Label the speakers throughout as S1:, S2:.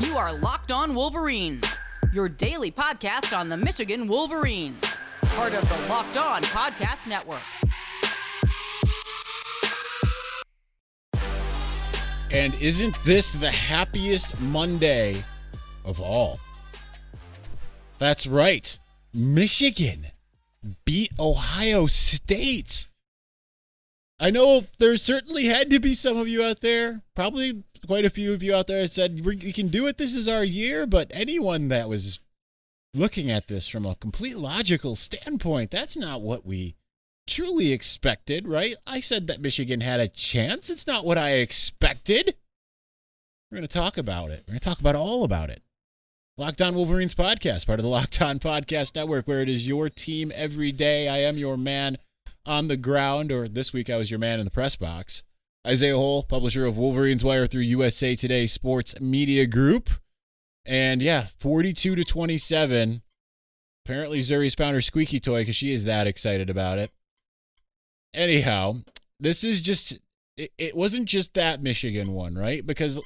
S1: You are Locked On Wolverines, your daily podcast on the Michigan Wolverines, part of the Locked On Podcast Network.
S2: And isn't this the happiest Monday of all? That's right. Michigan beat Ohio State. I know there certainly had to be some of you out there, probably quite a few of you out there that said, we can do it, this is our year, but anyone that was looking at this from a complete logical standpoint, that's not what we truly expected, right? I said that Michigan had a chance. It's not what I expected. We're going to talk about it. We're going to talk about all about it. Locked On Wolverines podcast, part of the Locked On Podcast Network, where it is your team every day. I am your man on the ground, or this week I was your man in the press box. Isaiah Hole, publisher of Wolverines Wire through USA Today Sports Media Group. And yeah, 42-27. Apparently Zuri's found her squeaky toy because she is that excited about it. Anyhow, this is just, it wasn't just that Michigan one, right? Because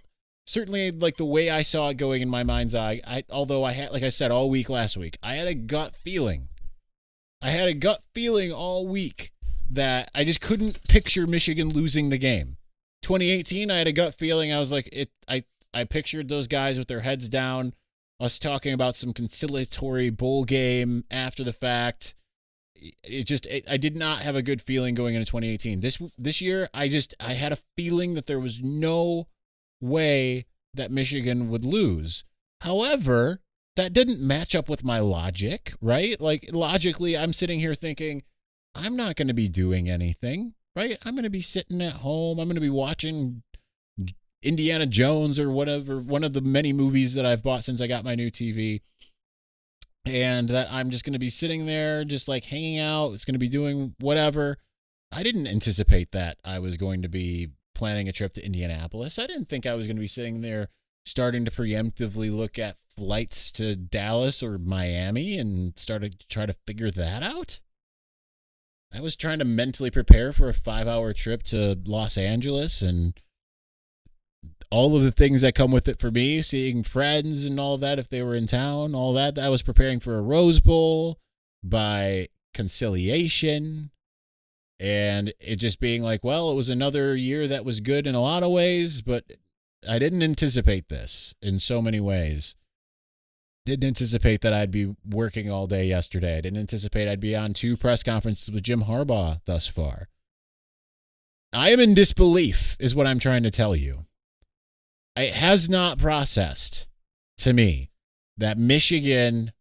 S2: certainly, like, the way I saw it going in my mind's eye, although I had, like I said, all week last week, I had a gut feeling. I had a gut feeling all week that I just couldn't picture Michigan losing the game. 2018, I had a gut feeling. I was like, I pictured those guys with their heads down, us talking about some conciliatory bowl game after the fact. I did not have a good feeling going into 2018. This year, I had a feeling that there was no way that Michigan would lose. However, that didn't match up with my logic, right? Like, logically, I'm sitting here thinking, I'm not going to be doing anything, right? I'm going to be sitting at home. I'm going to be watching Indiana Jones or whatever, one of the many movies that I've bought since I got my new TV. And that I'm just going to be sitting there, just like hanging out. It's going to be doing whatever. I didn't anticipate that I was going to be planning a trip to Indianapolis. I didn't think I was going to be sitting there starting to preemptively look at flights to Dallas or Miami and started to try to figure that out. I was trying to mentally prepare for a 5-hour trip to Los Angeles and all of the things that come with it for me, seeing friends and all of that if they were in town, all that. I was preparing for a Rose Bowl by conciliation, and it just being like, well, it was another year that was good in a lot of ways, but I didn't anticipate this in so many ways. Didn't anticipate that I'd be working all day yesterday. I didn't anticipate I'd be on 2 press conferences with Jim Harbaugh thus far. I am in disbelief, is what I'm trying to tell you. It has not processed to me that Michigan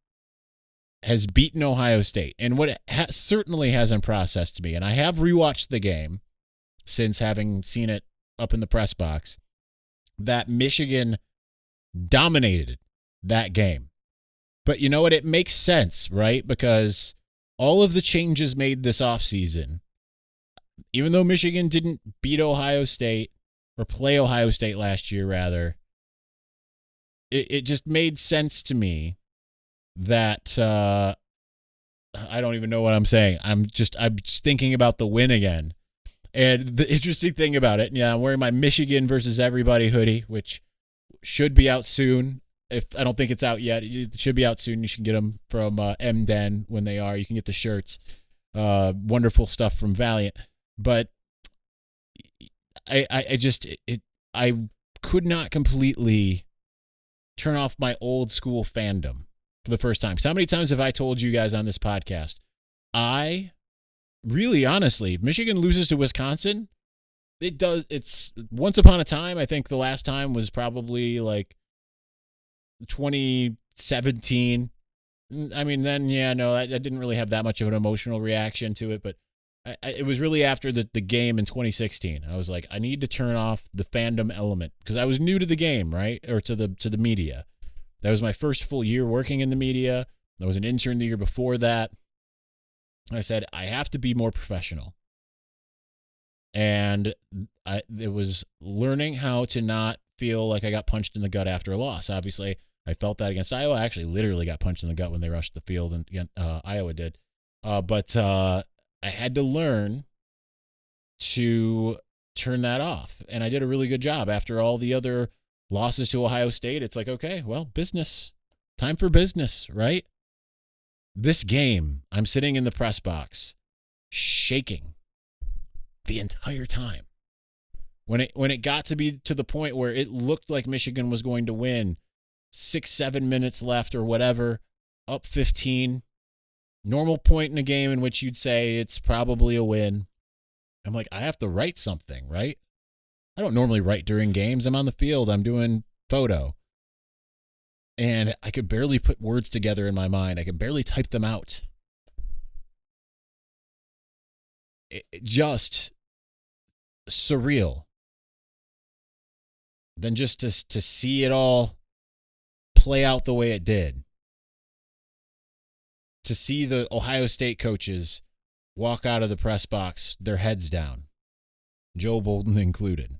S2: has beaten Ohio State. And what it certainly hasn't processed to me, and I have rewatched the game since having seen it up in the press box, that Michigan dominated that game. But you know what? It makes sense, right? Because all of the changes made this offseason, even though Michigan didn't beat Ohio State or play Ohio State last year, rather, it just made sense to me that I don't even know what I'm saying. I'm just thinking about the win again. And the interesting thing about it, yeah, I'm wearing my Michigan versus everybody hoodie, which should be out soon. If I don't think it's out yet, it should be out soon. You should get them from MDen when they are. You can get the shirts. Wonderful stuff from Valiant. But I could not completely turn off my old school fandom for the first time. So how many times have I told you guys on this podcast? Really, honestly, Michigan loses to Wisconsin. It's once upon a time. I think the last time was probably like 2017. I mean, then, yeah, no, I didn't really have that much of an emotional reaction to it, but it was really after the game in 2016. I was like, I need to turn off the fandom element because I was new to the game, right? Or to the media. That was my first full year working in the media. I was an intern the year before that. I said, I have to be more professional. And it was learning how to not feel like I got punched in the gut after a loss. Obviously, I felt that against Iowa. I actually literally got punched in the gut when they rushed the field, and Iowa did. But I had to learn to turn that off, and I did a really good job after all the other losses to Ohio State, it's like, okay, well, business. Time for business, right? This game, I'm sitting in the press box, shaking the entire time. When it got to be to the point where it looked like Michigan was going to win, 6-7 minutes left or whatever, up 15, normal point in a game in which you'd say it's probably a win. I'm like, I have to write something, right? I don't normally write during games. I'm on the field. I'm doing photo. And I could barely put words together in my mind. I could barely type them out. Just surreal. Then just to see it all play out the way it did. To see the Ohio State coaches walk out of the press box, their heads down. Joe Bolden included.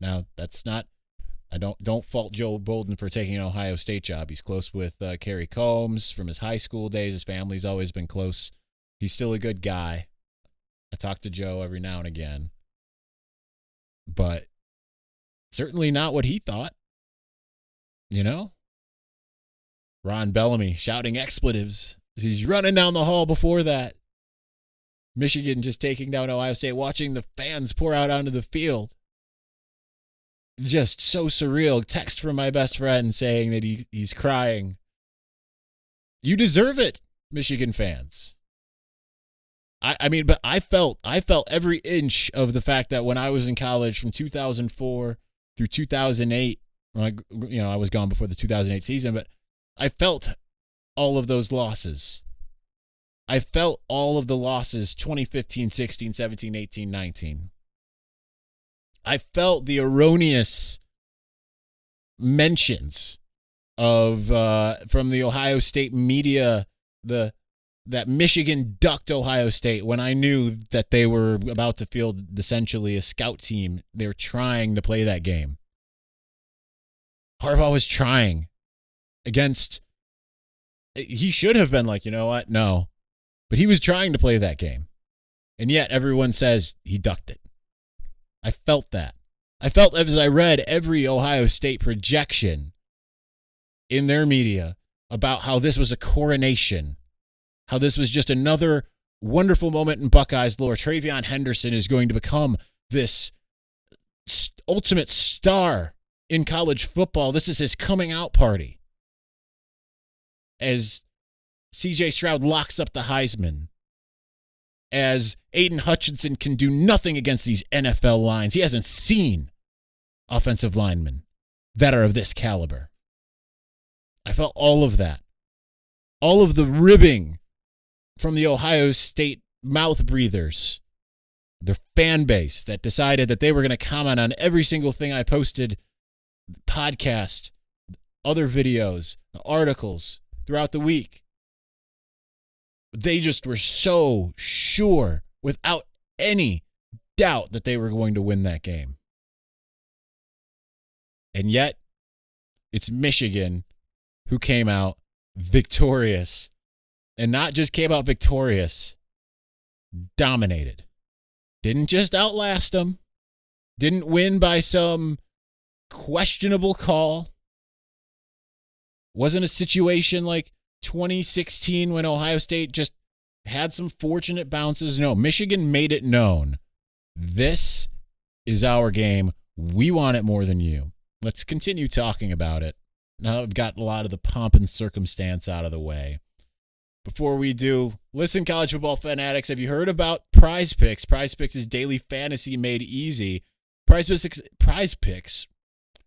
S2: Now, that's not... I don't fault Joe Bolden for taking an Ohio State job. He's close with Kerry Combs from his high school days. His family's always been close. He's still a good guy. I talk to Joe every now and again. But certainly not what he thought. You know? Ron Bellamy shouting expletives as he's running down the hall before that. Michigan just taking down Ohio State, watching the fans pour out onto the field. Just so surreal. Text from my best friend saying that he's crying. You deserve it, Michigan fans. I mean, but I felt every inch of the fact that when I was in college from 2004 through 2008, I was gone before the 2008 season, but I felt all of those losses. I felt all of the losses 2015, 16, 17, 18, 19. I felt the erroneous mentions of from the Ohio State media that Michigan ducked Ohio State when I knew that they were about to field essentially a scout team. They were trying to play that game. Harbaugh was trying against. He should have been like, you know what? No. But he was trying to play that game. And yet everyone says he ducked it. I felt that. I felt as I read every Ohio State projection in their media about how this was a coronation, how this was just another wonderful moment in Buckeyes lore. Travion Henderson is going to become this ultimate star in college football. This is his coming out party. As C.J. Stroud locks up the Heisman. As Aiden Hutchinson can do nothing against these NFL lines. He hasn't seen offensive linemen that are of this caliber. I felt all of that. All of the ribbing from the Ohio State mouth breathers. Their fan base that decided that they were going to comment on every single thing I posted, podcast, other videos, articles throughout the week. They just were so sure, without any doubt, that they were going to win that game. And yet, it's Michigan who came out victorious. And not just came out victorious, dominated. Didn't just outlast them. Didn't win by some questionable call. Wasn't a situation like 2016 when Ohio State just had some fortunate bounces. No, Michigan made it known. This is our game. We want it more than you. Let's continue talking about it. Now that we've got a lot of the pomp and circumstance out of the way. Before we do, listen, college football fanatics, have you heard about Prize Picks? Prize Picks is daily fantasy made easy. Prize Picks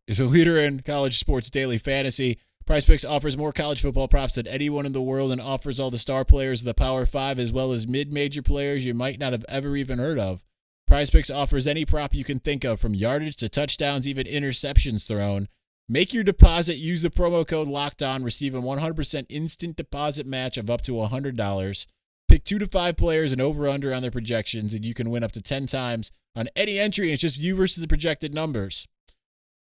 S2: is a leader in college sports daily fantasy. Prize Picks offers more college football props than anyone in the world and offers all the star players of the Power 5 as well as mid-major players you might not have ever even heard of. Prize Picks offers any prop you can think of, from yardage to touchdowns, even interceptions thrown. Make your deposit, use the promo code LOCKEDON, receive a 100% instant deposit match of up to $100. Pick 2 to 5 players and over-under on their projections, and you can win up to 10 times on any entry, and it's just you versus the projected numbers.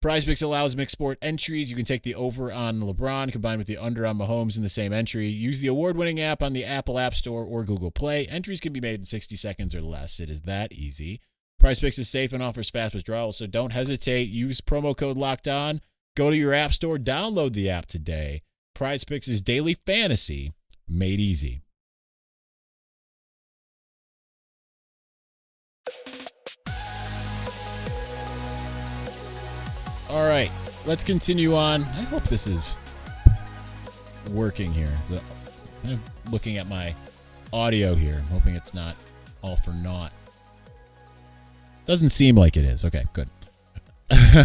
S2: PrizePicks allows mixed sport entries. You can take the over on LeBron combined with the under on Mahomes in the same entry. Use the award-winning app on the Apple App Store or Google Play. Entries can be made in 60 seconds or less. It is that easy. PrizePicks is safe and offers fast withdrawals, so don't hesitate. Use promo code LOCKEDON. Go to your app store, download the app today. PrizePicks is daily fantasy made easy. All right, let's continue on. I hope this is working here. I'm looking at my audio here. I'm hoping it's not all for naught. Doesn't seem like it is. Okay, good.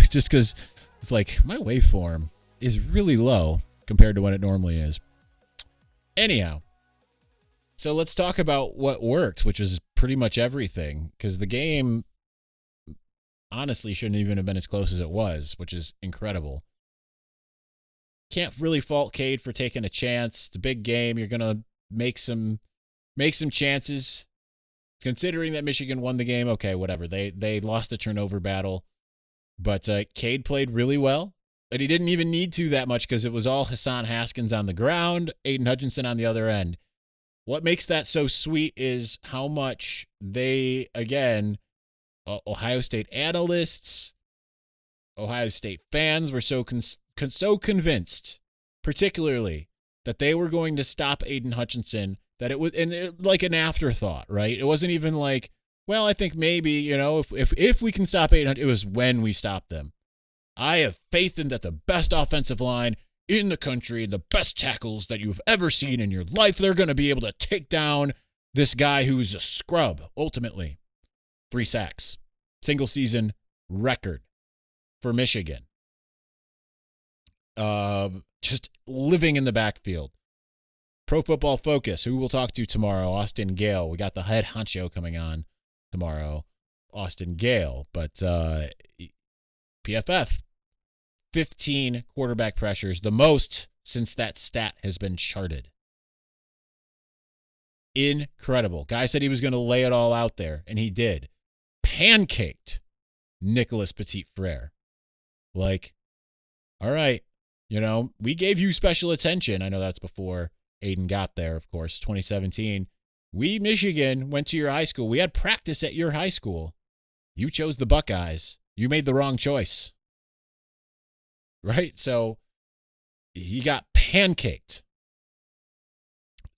S2: Just because it's like my waveform is really low compared to what it normally is. Anyhow, so let's talk about what worked, which was pretty much everything, because the game honestly shouldn't even have been as close as it was, which is incredible. Can't really fault Cade for taking a chance. It's a big game. You're gonna make some chances. Considering that Michigan won the game, okay, whatever. They lost the turnover battle, but Cade played really well. But he didn't even need to that much because it was all Hassan Haskins on the ground, Aiden Hutchinson on the other end. What makes that so sweet is how much they, again, Ohio State analysts, Ohio State fans were so convinced, particularly, that they were going to stop Aiden Hutchinson, that it was like an afterthought, right? It wasn't even like, well, I think maybe, if we can stop Aiden Hutchinson, it was when we stop them. I have faith in that the best offensive line in the country, the best tackles that you've ever seen in your life, they're going to be able to take down this guy who's a scrub, ultimately. 3 sacks. Single season record for Michigan. Just living in the backfield. Pro Football Focus, who we'll talk to tomorrow, Austin Gale. We got the head honcho coming on tomorrow, Austin Gale. But PFF, 15 quarterback pressures, the most since that stat has been charted. Incredible. Guy said he was going to lay it all out there, and he did. Pancaked Nicholas Petit-Frere. Like, all right, we gave you special attention. I know that's before Aiden got there, of course, 2017. We, Michigan, went to your high school. We had practice at your high school. You chose the Buckeyes. You made the wrong choice. Right? So he got pancaked.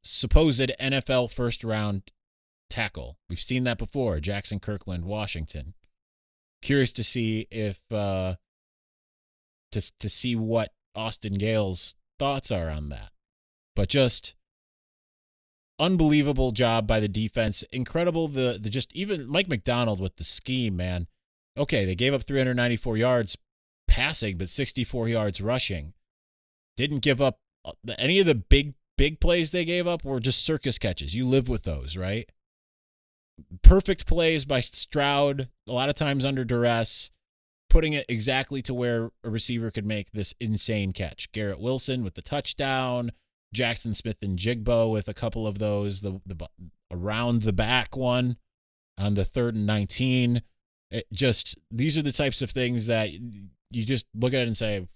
S2: Supposed NFL first-round tackle. We've seen that before. Jackson Kirkland, Washington. Curious to see if to see what Austin Gale's thoughts are on that. But just unbelievable job by the defense. Incredible the just even Mike McDonald with the scheme, man. Okay, they gave up 394 yards passing, but 64 yards rushing. Didn't give up any of the big plays they gave up were just circus catches. You live with those, right? Perfect plays by Stroud, a lot of times under duress, putting it exactly to where a receiver could make this insane catch. Garrett Wilson with the touchdown, Jackson Smith and Jigbo with a couple of those, the around the back one on the 3rd and 19. These are the types of things that you just look at it and say,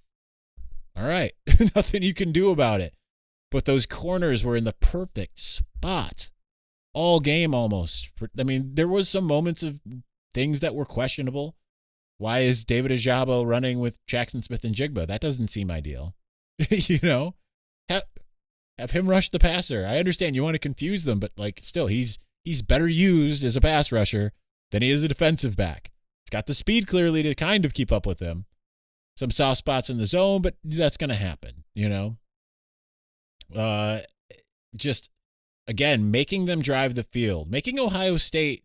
S2: all right, nothing you can do about it. But those corners were in the perfect spot all game almost. I mean, there was some moments of things that were questionable. Why is David Ajabo running with Jackson Smith and Jigba? That doesn't seem ideal. Have him rush the passer. I understand you want to confuse them, but still, he's better used as a pass rusher than he is a defensive back. He's got the speed clearly to kind of keep up with him. Some soft spots in the zone, but that's going to happen, Just, again, making them drive the field, making Ohio State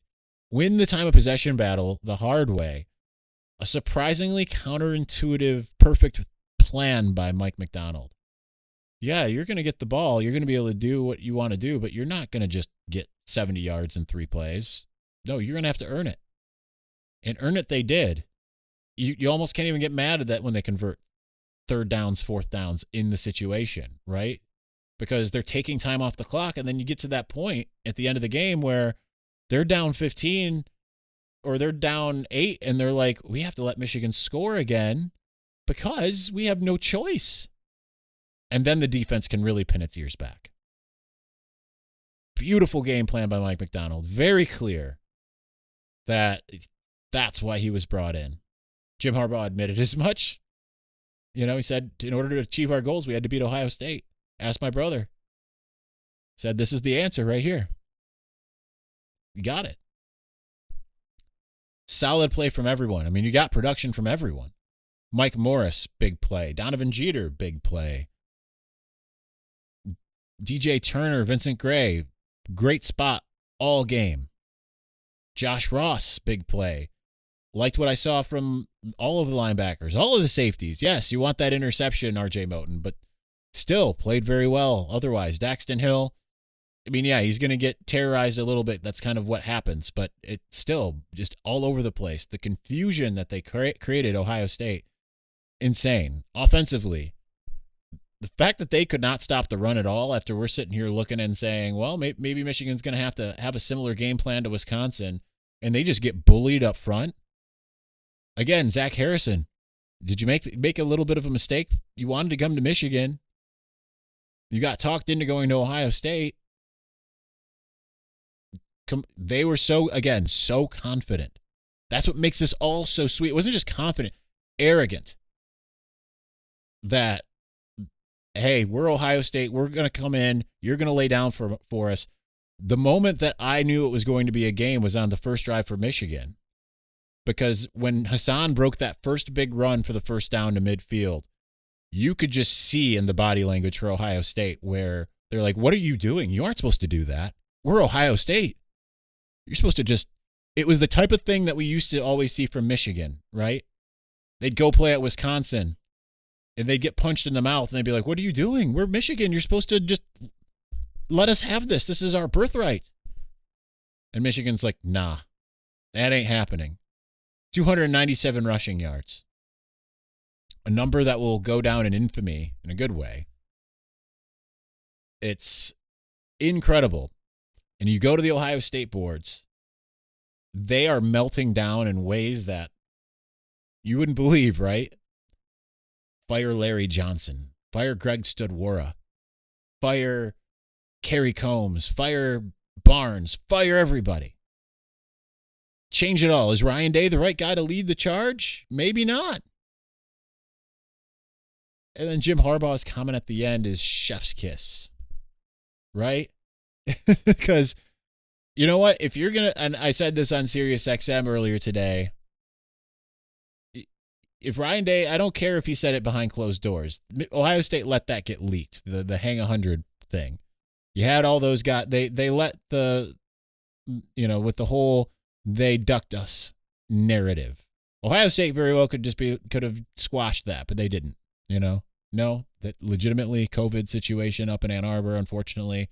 S2: win the time of possession battle the hard way. A surprisingly counterintuitive, perfect plan by Mike McDonald. Yeah, you're going to get the ball. You're going to be able to do what you want to do, but you're not going to just get 70 yards in 3 plays. No, you're going to have to earn it. And earn it they did. You almost can't even get mad at that when they convert 3rd downs, 4th downs in the situation, right? Because they're taking time off the clock, and then you get to that point at the end of the game where they're down 15 or they're down 8, and they're like, we have to let Michigan score again because we have no choice. And then the defense can really pin its ears back. Beautiful game plan by Mike McDonald. Very clear that That's why he was brought in. Jim Harbaugh admitted as much. He said, in order to achieve our goals, we had to beat Ohio State. Ask my brother. Said, this is the answer right here. You got it. Solid play from everyone. I mean, you got production from everyone. Mike Morris, big play. Donovan Jeter, big play. DJ Turner, Vincent Gray, great spot all game. Josh Ross, big play. Liked what I saw from all of the linebackers, all of the safeties. Yes, you want that interception, RJ Moten, but still played very well otherwise. Daxton Hill, I mean, yeah, he's going to get terrorized a little bit. That's kind of what happens, but it's still just all over the place. The confusion that they created Ohio State, insane. Offensively, the fact that they could not stop the run at all after we're sitting here looking and saying, well, maybe Michigan's going to have a similar game plan to Wisconsin, and they just get bullied up front. Again, Zach Harrison, did you make a little bit of a mistake? You wanted to come to Michigan. You got talked into going to Ohio State. They were so confident. That's what makes this all so sweet. It wasn't just confident, arrogant. That, hey, we're Ohio State. We're going to come in. You're going to lay down for us. The moment that I knew it was going to be a game was on the first drive for Michigan. Because when Hassan broke that first big run for the first down to midfield, you could just see in the body language for Ohio State where they're like, what are you doing? You aren't supposed to do that. We're Ohio State. You're supposed to just – it was the type of thing that we used to always see from Michigan, right? They'd go play at Wisconsin, and they'd get punched in the mouth, and they'd be like, what are you doing? We're Michigan. You're supposed to just let us have this. This is our birthright. And Michigan's like, nah, that ain't happening. 297 rushing yards. A number that will go down in infamy in a good way. It's incredible. And you go to the Ohio State boards, they are melting down in ways that you wouldn't believe, right? Fire Larry Johnson. Fire Greg Studwara. Fire Kerry Combs. Fire Barnes. Fire everybody. Change it all. Is Ryan Day the right guy to lead the charge? Maybe not. And then Jim Harbaugh's comment at the end is chef's kiss. Right? Because, you know what? If you're going to, and I said this on Sirius XM earlier today, if Ryan Day, I don't care if he said it behind closed doors. Ohio State let that get leaked, the hang 100 thing. You had all those guys, they let the, with the whole, they ducked us narrative. Ohio State very well could have squashed that, but they didn't, No, that legitimately COVID situation up in Ann Arbor, unfortunately,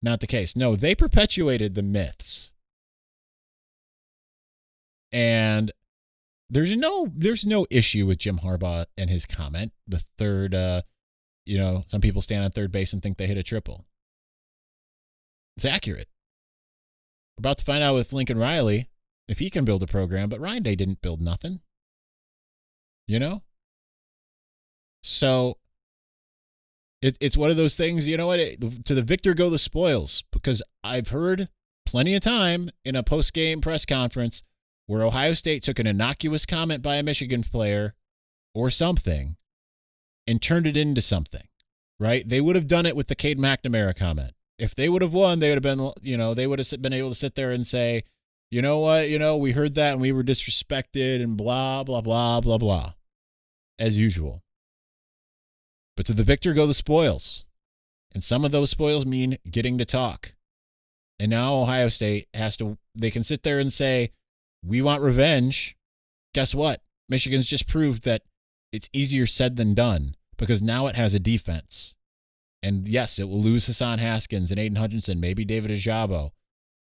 S2: not the case. No, they perpetuated the myths. And there's no issue with Jim Harbaugh and his comment. The third, some people stand on third base and think they hit a triple. It's accurate. We're about to find out with Lincoln Riley if he can build a program, but Ryan Day didn't build nothing. So it's one of those things, you know what? To the victor go the spoils, because I've heard plenty of time in a post-game press conference where Ohio State took an innocuous comment by a Michigan player or something and turned it into something, right? They would have done it with the Cade McNamara comment. If they would have won, they would have been, they would have been able to sit there and say, you know what, we heard that and we were disrespected and blah, blah, blah, blah, blah, as usual. But to the victor go the spoils. And some of those spoils mean getting to talk. And now Ohio State they can sit there and say, we want revenge. Guess what? Michigan's just proved that it's easier said than done, because now it has a defense. And yes, it will lose Hassan Haskins and Aiden Hutchinson, maybe David Ajabo.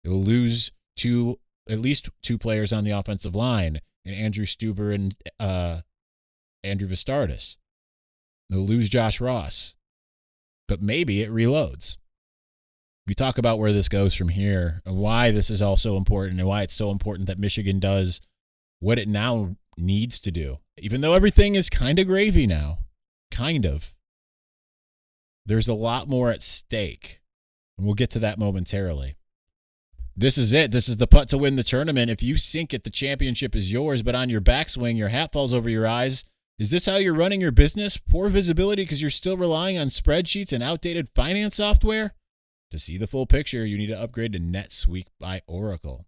S2: It will lose at least two players on the offensive line, and Andrew Stuber and Andrew Vistardis. They'll lose Josh Ross. But maybe it reloads. We talk about where this goes from here and why this is all so important and why it's so important that Michigan does what it now needs to do. Even though everything is kind of gravy now, kind of, there's a lot more at stake. And we'll get to that momentarily. This is it. This is the putt to win the tournament. If you sink it, the championship is yours, but on your backswing, your hat falls over your eyes. Is this how you're running your business? Poor visibility because you're still relying on spreadsheets and outdated finance software? To see the full picture, you need to upgrade to NetSuite by Oracle.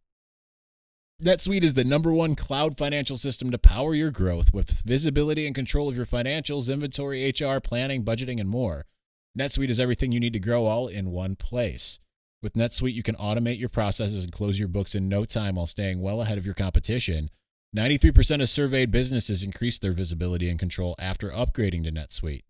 S2: NetSuite is the #1 cloud financial system to power your growth with visibility and control of your financials, inventory, HR, planning, budgeting, and more. NetSuite is everything you need to grow all in one place. With NetSuite, you can automate your processes and close your books in no time while staying well ahead of your competition. 93% of surveyed businesses increased their visibility and control after upgrading to NetSuite.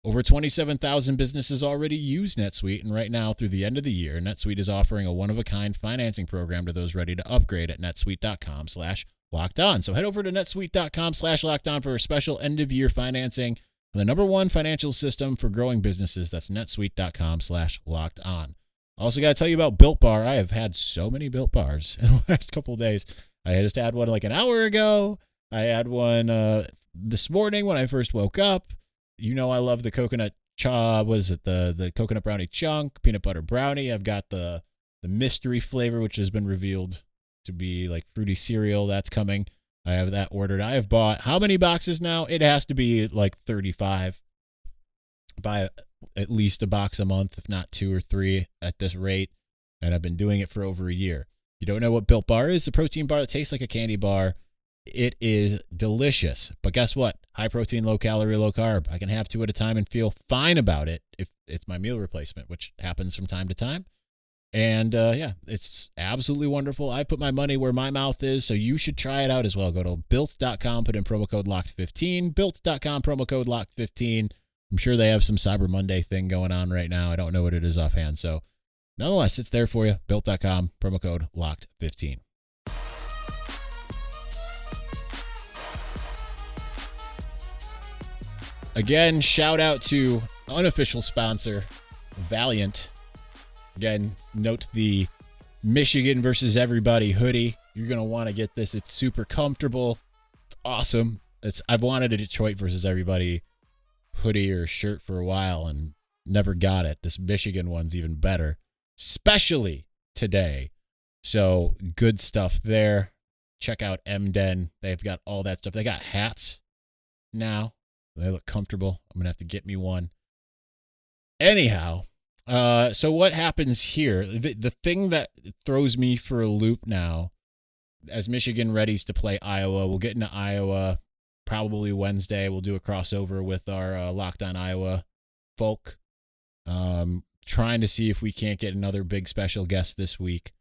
S2: Over 27,000 businesses already use NetSuite, and right now, through the end of the year, NetSuite is offering a one-of-a-kind financing program to those ready to upgrade at netsuite.com/lockedon. So head over to netsuite.com/lockedon for a special end-of-year financing. The #1 financial system for growing businesses. That's netsuite.com/lockedon. Also got to tell you about Built Bar. I have had so many Built Bars in the last couple of days. I just had one like an hour ago. I had one this morning when I first woke up. You know I love the coconut the coconut brownie chunk, peanut butter brownie. I've got the mystery flavor, which has been revealed to be like fruity cereal. That's coming. I have that ordered. I have bought how many boxes now? It has to be like 35. Buy at least a box a month, if not 2 or 3 at this rate. And I've been doing it for over a year. You don't know what Built Bar is? It's a protein bar that tastes like a candy bar. It is delicious. But guess what? High protein, low calorie, low carb. I can have 2 at a time and feel fine about it if it's my meal replacement, which happens from time to time. And yeah, it's absolutely wonderful. I put my money where my mouth is, so you should try it out as well. Go to built.com, put in promo code LOCKED15. Built.com, promo code LOCKED15. I'm sure they have some Cyber Monday thing going on right now. I don't know what it is offhand. So nonetheless, it's there for you. Built.com, promo code LOCKED15. Again, shout out to unofficial sponsor, Valiant. Again, note the Michigan versus everybody hoodie. You're going to want to get this. It's super comfortable. It's awesome. I've wanted a Detroit versus everybody hoodie or shirt for a while and never got it. This Michigan one's even better, especially today. So good stuff there. Check out MDen. They've got all that stuff. They got hats now. They look comfortable. I'm going to have to get me one. Anyhow, so what happens here? The thing that throws me for a loop now, as Michigan readies to play Iowa, we'll get into Iowa probably Wednesday. We'll do a crossover with our Locked On Iowa folk. Trying to see if we can't get another big special guest this week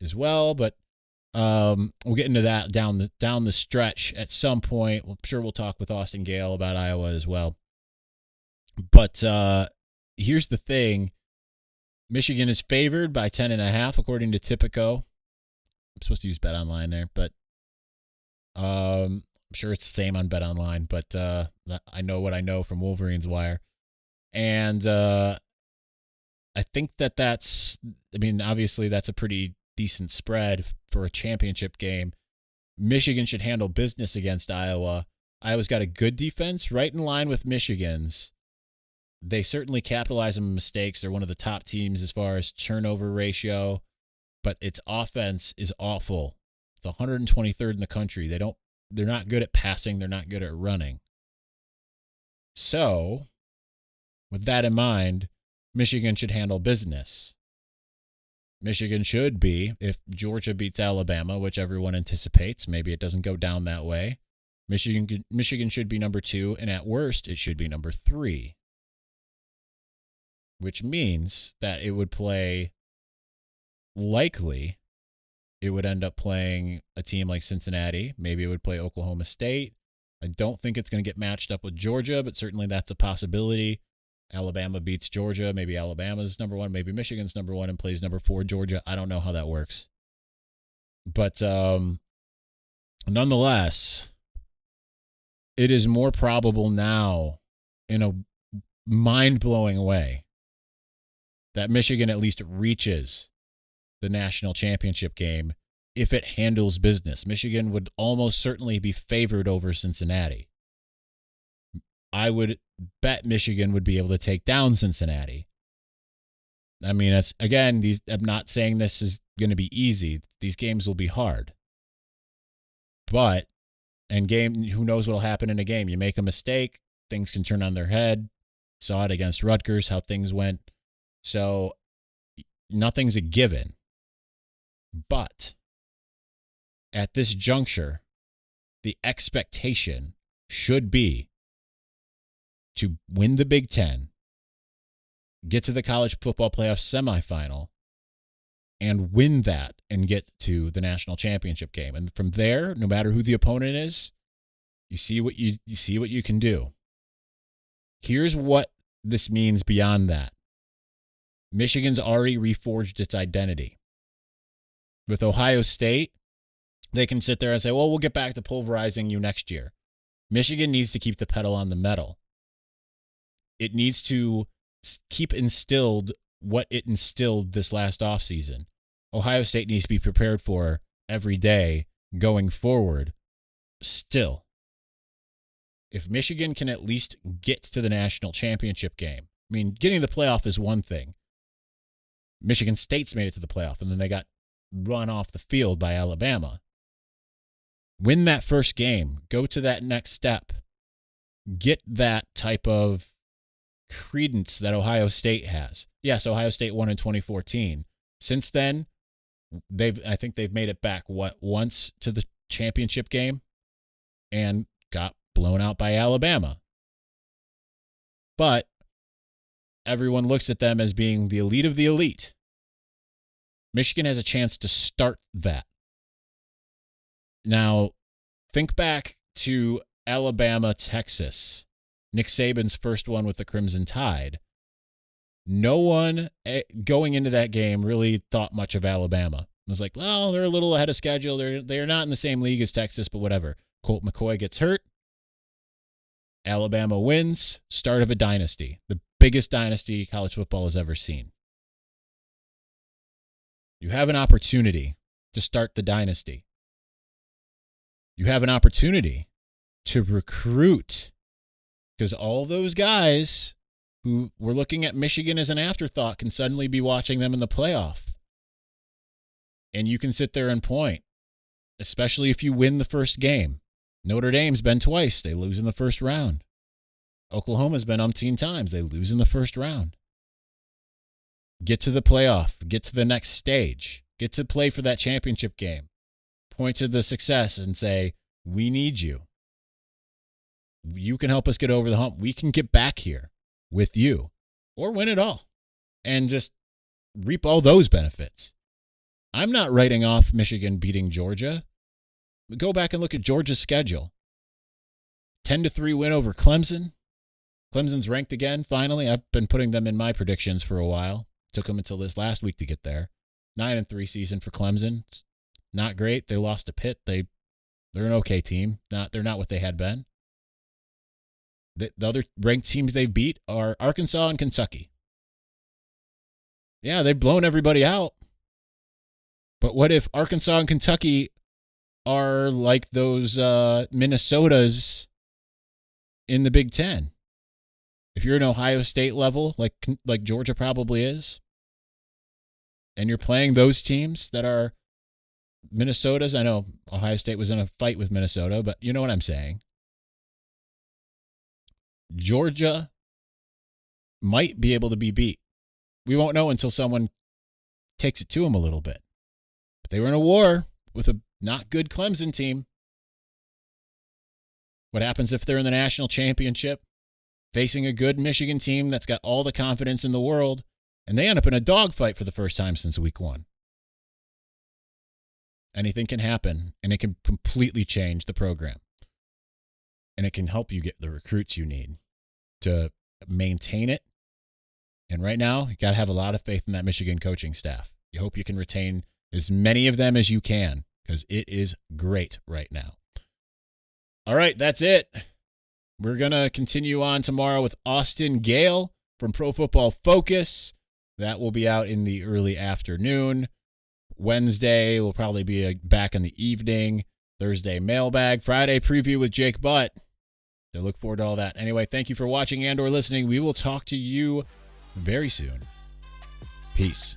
S2: as well, but we'll get into that down the stretch at some point. I'm sure we'll talk with Austin Gale about Iowa as well. But here's the thing. Michigan is favored by 10.5 according to Tipico. I'm supposed to use BetOnline there, but I'm sure it's the same on BetOnline, but I know what I know from Wolverines Wire. And I think obviously that's a pretty decent spread for a championship game. Michigan should handle business against Iowa. Iowa's got a good defense, right in line with Michigan's. They certainly capitalize on mistakes. They're one of the top teams as far as turnover ratio, but its offense is awful. It's 123rd in the country. They're not good at passing. They're not good at running. So, with that in mind, Michigan should handle business. Michigan should be, if Georgia beats Alabama, which everyone anticipates, maybe it doesn't go down that way. Michigan should be number 2, and at worst, it should be number 3. Which means that it would end up playing a team like Cincinnati. Maybe it would play Oklahoma State. I don't think it's going to get matched up with Georgia, but certainly that's a possibility. Alabama beats Georgia. Maybe Alabama's number 1. Maybe Michigan's number 1 and plays number 4 Georgia. I don't know how that works. But nonetheless, it is more probable now in a mind-blowing way that Michigan at least reaches the national championship game if it handles business. Michigan would almost certainly be favored over Cincinnati. I would bet Michigan would be able to take down Cincinnati. I mean, that's again, I'm not saying this is going to be easy. These games will be hard. But, who knows what will happen in a game? You make a mistake, things can turn on their head. Saw it against Rutgers, how things went. So, nothing's a given. But, at this juncture, the expectation should be to win the Big Ten, get to the college football playoff semifinal, and win that and get to the national championship game. And from there, no matter who the opponent is, you see what you can do. Here's what this means beyond that. Michigan's already reforged its identity. With Ohio State, they can sit there and say, well, we'll get back to pulverizing you next year. Michigan needs to keep the pedal on the metal. It needs to keep instilled what it instilled this last offseason. Ohio State needs to be prepared for every day going forward. Still, if Michigan can at least get to the national championship game, I mean, getting to the playoff is one thing. Michigan State's made it to the playoff, and then they got run off the field by Alabama. Win that first game. Go to that next step. Get that type of credence that Ohio State has. Yes, Ohio State won in 2014. Since then, I think they've made it back, once to the championship game and got blown out by Alabama. But everyone looks at them as being the elite of the elite. Michigan has a chance to start that. Now, think back to Alabama, Texas. Nick Saban's first one with the Crimson Tide. No one going into that game really thought much of Alabama. It was like, well, they're a little ahead of schedule. They're not in the same league as Texas, but whatever. Colt McCoy gets hurt. Alabama wins. Start of a dynasty. The biggest dynasty college football has ever seen. You have an opportunity to start the dynasty. You have an opportunity to recruit, because all those guys who were looking at Michigan as an afterthought can suddenly be watching them in the playoff. And you can sit there and point, especially if you win the first game. Notre Dame's been twice. They lose in the first round. Oklahoma's been umpteen times. They lose in the first round. Get to the playoff. Get to the next stage. Get to play for that championship game. Point to the success and say, we need you. You can help us get over the hump. We can get back here with you, or win it all and just reap all those benefits. I'm not writing off Michigan beating Georgia. Go back and look at Georgia's schedule. 10-3 win over Clemson. Clemson's ranked again, finally. I've been putting them in my predictions for a while. Took them until this last week to get there. 9-3 season for Clemson. It's not great. They lost to Pitt. They're an okay team. They're not what they had been. The other ranked teams they beat are Arkansas and Kentucky. Yeah, they've blown everybody out. But what if Arkansas and Kentucky are like those Minnesotas in the Big Ten? If you're an Ohio State level, like Georgia probably is, and you're playing those teams that are Minnesotas, I know Ohio State was in a fight with Minnesota, but you know what I'm saying. Georgia might be able to be beat. We won't know until someone takes it to them a little bit. But they were in a war with a not good Clemson team. What happens if they're in the national championship, facing a good Michigan team that's got all the confidence in the world, and they end up in a dogfight for the first time since week 1? Anything can happen, and it can completely change the program. And it can help you get the recruits you need to maintain it. And right now, you got to have a lot of faith in that Michigan coaching staff. You hope you can retain as many of them as you can, because it is great right now. All right, that's it. We're going to continue on tomorrow with Austin Gale from Pro Football Focus. That will be out in the early afternoon. Wednesday will probably be back in the evening. Thursday, mailbag. Friday, preview with Jake Butt. So look forward to all that. Anyway, thank you for watching and or listening. We will talk to you very soon. Peace.